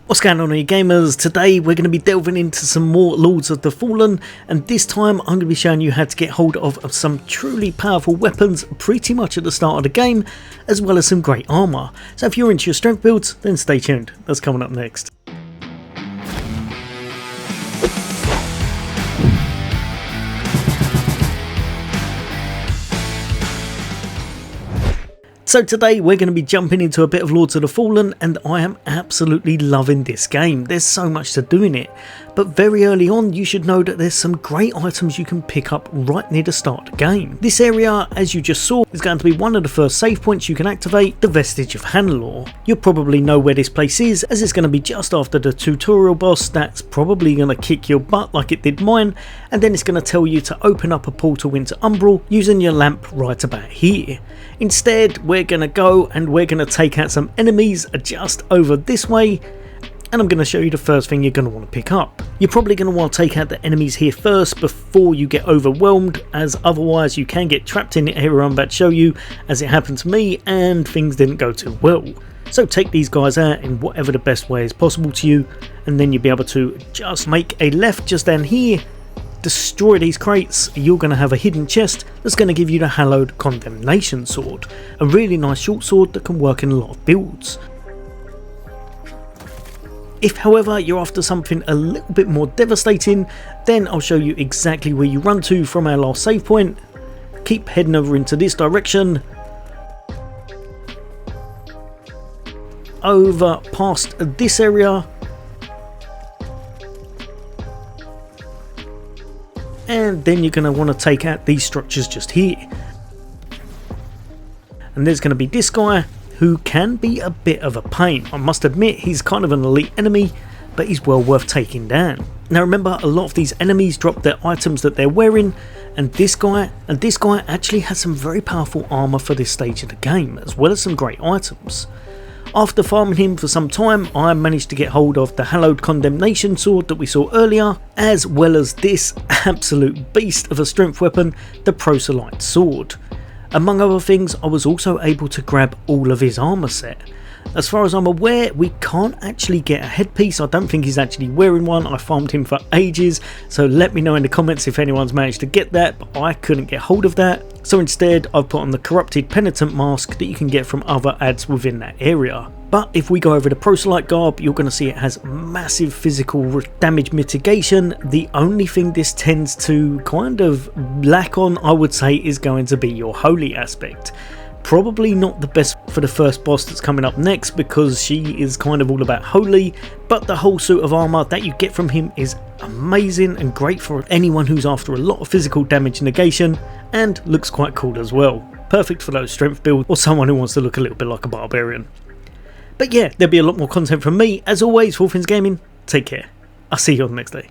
What's going on here gamers? Today we're going to be delving into some more Lords of the Fallen, and this time I'm going to be showing you how to get hold of some truly powerful weapons pretty much at the start of the game, as well as some great armour. So if you're into your strength builds, then stay tuned, that's coming up next. So today we're going to be jumping into a bit of Lords of the Fallen, and I am absolutely loving this game. There's so much to do in it, but very early on you should know that there's some great items you can pick up right near the start of the game. This area, as you just saw, is going to be one of the first save points you can activate, the Vestige of Hannelore. You'll probably know where this place is, as it's going to be just after the tutorial boss that's probably going to kick your butt like it did mine, and then it's going to tell you to open up a portal into Umbral using your lamp right about here. Instead, we're going to go and we're going to take out some enemies just over this way, and I'm going to show you the first thing you're going to want to pick up. You're probably going to want to take out the enemies here first before you get overwhelmed, as otherwise you can get trapped in the area I'm about to show you, as it happened to me and things didn't go too well. So take these guys out in whatever the best way is possible to you, and then you'll be able to just make a left just down here, destroy these crates. You're going to have a hidden chest that's going to give you the Hallowed Condemnation Sword, a really nice short sword that can work in a lot of builds. If however you're after something a little bit more devastating, then I'll show you exactly where you run to from our last save point. Keep heading over into this direction, over past this area, and then you're going to want to take out these structures just here. And there's going to be this guy who can be a bit of a pain. I must admit, he's kind of an elite enemy, but he's well worth taking down. Now remember, a lot of these enemies drop their items that they're wearing, and this guy actually has some very powerful armour for this stage of the game, as well as some great items. After farming him for some time, I managed to get hold of the Hallowed Condemnation Sword that we saw earlier, as well as this absolute beast of a strength weapon, the Proselyte Sword. Among other things, I was also able to grab all of his armour set. As far as I'm aware, we can't actually get a headpiece. I don't think he's actually wearing one. I farmed him for ages, so let me know in the comments if anyone's managed to get that, but I couldn't get hold of that. So instead, I've put on the Corrupted Penitent mask that you can get from other ads within that area. But if we go over the Proselyte garb, you're going to see it has massive physical damage mitigation. The only thing this tends to kind of lack on, I would say, is going to be your holy aspect. Probably not the best for the first boss that's coming up next, because she is kind of all about holy, but the whole suit of armour that you get from him is amazing and great for anyone who's after a lot of physical damage negation, and looks quite cool as well. Perfect for those strength builds or someone who wants to look a little bit like a barbarian. But yeah, there'll be a lot more content from me. As always, for All Things Gaming, take care. I'll see you on the next day.